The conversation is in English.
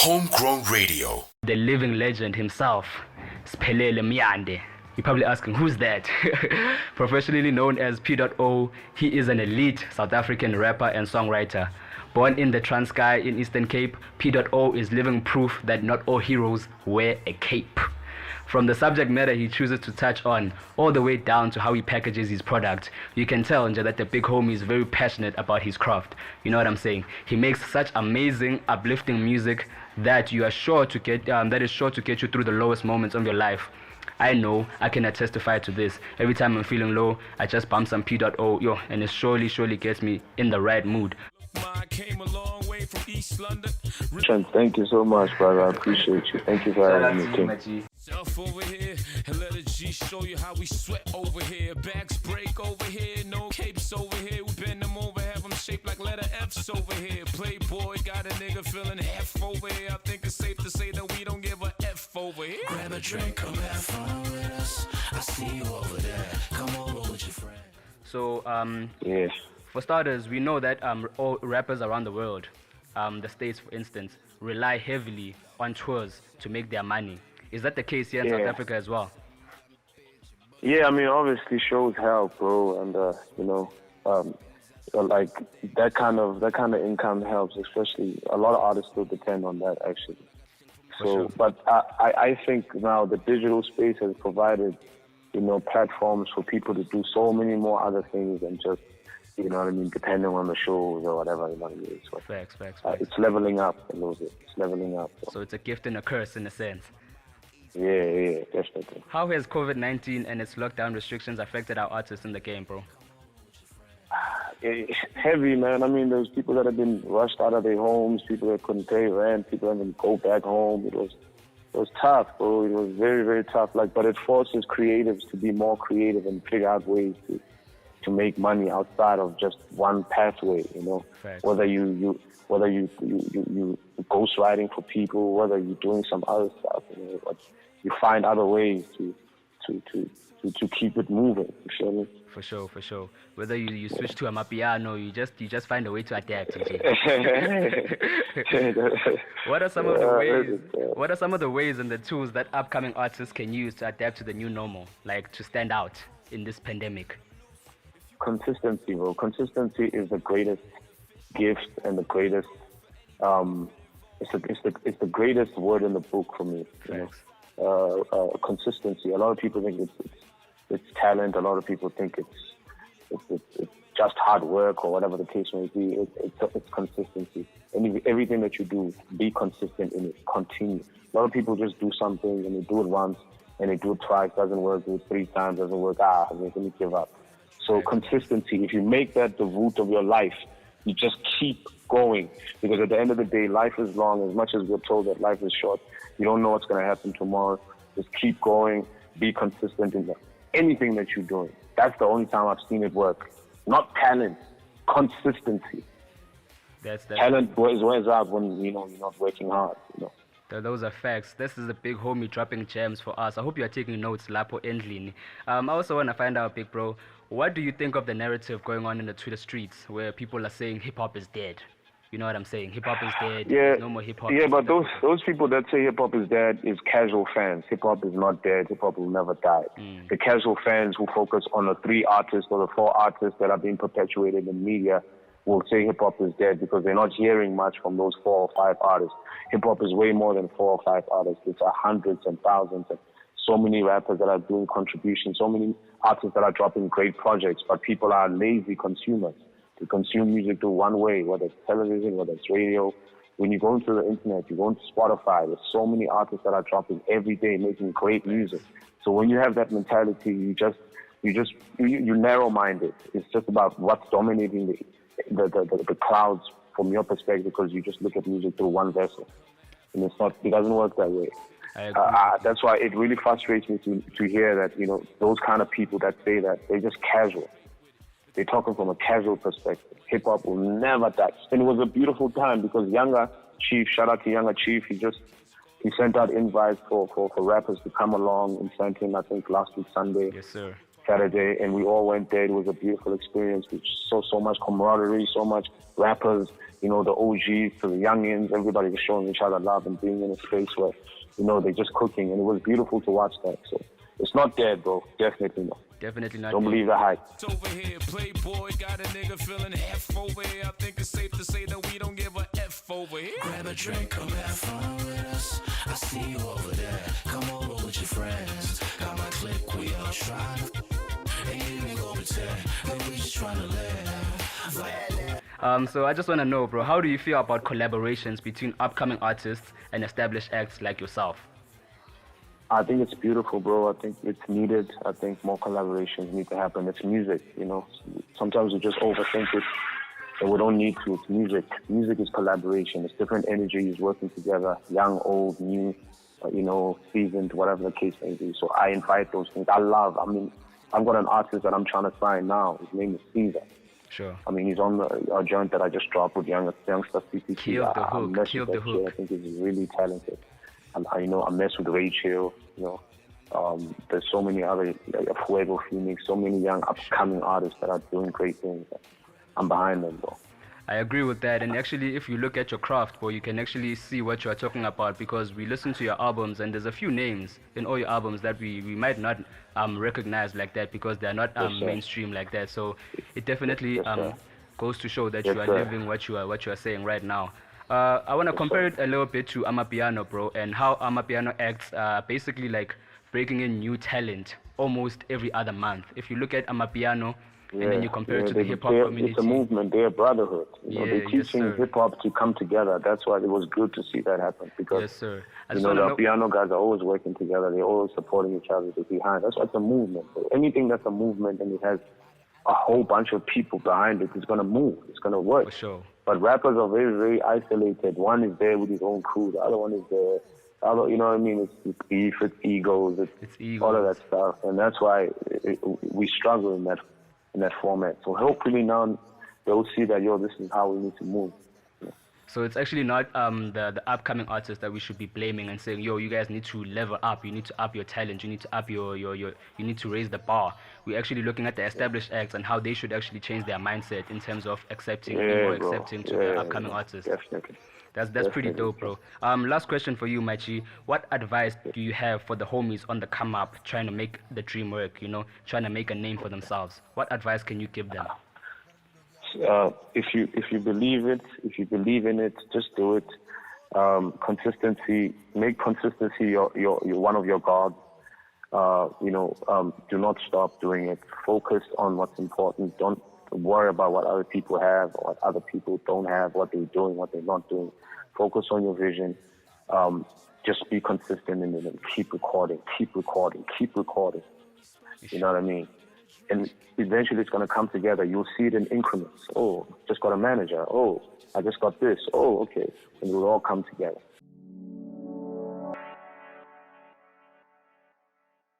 Homegrown Radio. The living legend himself, Spelele Miyande. You're probably asking, who's that? Professionally known as PdotO, he is an elite South African rapper and songwriter. Born in the Transkei in Eastern Cape, PdotO is living proof that not all heroes wear a cape. From the subject matter he chooses to touch on, all the way down to how he packages his product, you can tell that the big homie is very passionate about his craft. You know what I'm saying? He makes such amazing, uplifting music that you are sure to get that is sure to get you through the lowest moments of your life. I know, I can testify to this. Every time I'm feeling low, I just bump some PdotO, and it surely gets me in the right mood. I came a long way from East London. Trent, thank you so much, brother. I appreciate you. Thank you for having me, King. Self over here, and let a G show you how we sweat over here. Backs break over here, no capes over here. We bend them over, have them shaped like letter F's over here. Playboy got a nigga feeling F over here. I think it's safe to say that we don't give a F over here. Grab a drink, come have fun with us. I see you over there. Come over with your friend. So, Yes. for starters, we know that all rappers around the world, the States for instance, rely heavily on tours to make their money. Is that the case here in South Africa as well? Yeah, I mean, obviously shows help, bro, and like that kind of income helps. Especially a lot of artists still depend on that, actually. So, sure. But I think now the digital space has provided, platforms for people to do so many more other things than just, you know what I mean, depending on the shows or whatever, you know what I mean. So, Facts. it's leveling up a little bit. It's leveling up. So it's a gift and a curse in a sense. Yeah, definitely. How has COVID-19 and its lockdown restrictions affected our artists in the game, bro? It's heavy, man. I mean, there's people that have been rushed out of their homes, people that couldn't pay rent, people that didn't go back home. It was tough, bro. It was very, very tough. But it forces creatives to be more creative and figure out ways to make money outside of just one pathway. Facts. Whether you ghostwriting for people, whether you're doing some other stuff. But you find other ways to keep it moving. You feel me? For sure. Whether you switch to a mapiano, you just find a way to adapt. What are some of the ways? What are some of the ways and the tools that upcoming artists can use to adapt to the new normal, like to stand out in this pandemic? Consistency, bro. Consistency is the greatest gift and the greatest. It's the greatest word in the book for me. Consistency. A lot of people think it's talent. A lot of people think it's just hard work or whatever the case may be. It's consistency. And everything that you do, be consistent in it. Continue. A lot of people just do something and they do it once and they do it twice, doesn't work, do it 3 times, doesn't work. Let me give up. So consistency. If you make that the root of your life, you just keep going. Because at the end of the day, life is long. As much as we're told that life is short, you don't know what's going to happen tomorrow. Just keep going. Be consistent in anything that you're doing. That's the only time I've seen it work. Not talent, consistency. Talent wears out when you're not working hard. Those are facts. This is a big homie dropping gems for us. I hope you are taking notes, Lapo Endlini. I also want to find out, big bro, what do you think of the narrative going on in the Twitter streets where people are saying hip-hop is dead? You know what I'm saying? Hip-hop is dead. Yeah, no more hip-hop. Yeah, but those people that say hip-hop is dead is casual fans. Hip-hop is not dead. Hip-hop will never die. The casual fans who focus on the 3 artists or the 4 artists that are being perpetuated in media will say hip-hop is dead because they're not hearing much from those 4 or 5 artists. Hip-hop is way more than 4 or 5 artists. It's hundreds and thousands and so many rappers that are doing contributions, so many artists that are dropping great projects, but people are lazy consumers. They consume music through one way, whether it's television, whether it's radio. When you go into the internet, you go into Spotify, there's so many artists that are dropping every day, making great music. So when you have that mentality, you narrow-minded. It's just about what's dominating the clouds from your perspective, because you just look at music through one vessel. And it doesn't work that way. That's why it really frustrates me to hear that, those kind of people that say that, they're just casual. They're talking from a casual perspective. Hip-hop will never die. And it was a beautiful time because Younger Chief, shout out to Younger Chief, he sent out invites for rappers to come along in Sandton, I think last week Sunday. Yes, sir. Saturday, and we all went there. It was a beautiful experience. We saw so much camaraderie, so much rappers you know, the OGs to the youngins, everybody was showing each other love and being in a space where, you know, they're just cooking, and it was beautiful to watch that. So it's not dead, bro. Definitely not. Definitely not. Don't believe the hype. Over here, Playboy got a nigga feeling F over here. I think it's safe to say that we don't give a F over here. Grab a drink, come have fun with us. I see you over there. Come over with your friends. Got my clique, we all trying. Ain't even gonna pretend that we just trying to live. So I just want to know, bro, how do you feel about collaborations between upcoming artists and established acts like yourself? I think it's beautiful, bro. I think it's needed. I think more collaborations need to happen. It's music, you know. Sometimes we just overthink it, and we don't need to. It's music. Music is collaboration. It's different energies working together, young, old, new, you know, seasoned, whatever the case may be. So I invite those things. I've got an artist that I'm trying to sign now. His name is Caesar. Sure. I mean, he's on a joint that I just dropped with youngster CCC. Killed the hook. Killed the hook. I think he's really talented. And I mess with Rachel. You know, there's so many other Fuego Phoenix, so many young upcoming artists that are doing great things. I'm behind them, bro. I agree with that, and actually if you look at your craft, bro, you can actually see what you are talking about, because we listen to your albums and there's a few names in all your albums that we might not recognize like that because they're not mainstream like that. So it definitely goes to show that you are living what you are saying right now. I want to compare it a little bit to Amapiano, bro, and how Amapiano acts basically like breaking in new talent almost every other month. If you look at Amapiano, and then you compare it to the hip-hop community. It's a movement, they're a brotherhood. You know, they're teaching hip-hop to come together. That's why it was good to see that happen. Because, yes, sir. You know, the piano guys are always working together. They're always supporting each other behind. That's why it's a movement. So anything that's a movement and it has a whole bunch of people behind it, it's going to move. It's going to work. For sure. But rappers are very, very isolated. One is there with his own crew. The other one is there. You know what I mean? It's beef, it's egos, it's all of that stuff. And that's why we struggle in that format. So hopefully now they'll see that, this is how we need to move. So it's actually not the upcoming artists that we should be blaming and saying, you guys need to level up, you need to up your talent, you need to up you need to raise the bar. We're actually looking at the established acts and how they should actually change their mindset in terms of accepting to the upcoming artists. Definitely. That's pretty dope, bro. Last question for you, Machi. What advice do you have for the homies on the come up, trying to make the dream work, trying to make a name for themselves? What advice can you give them? If you believe in it, just do it. Consistency, make consistency your one of your gods. Do not stop doing it. Focus on what's important. Don't worry about what other people have or what other people don't have, what they're doing, what they're not doing. Focus on your vision. Just be consistent in it and keep recording. You know what I mean? And eventually it's going to come together. You'll see it in increments. Oh, just got a manager. Oh, I just got this. Oh, okay. And it will all come together.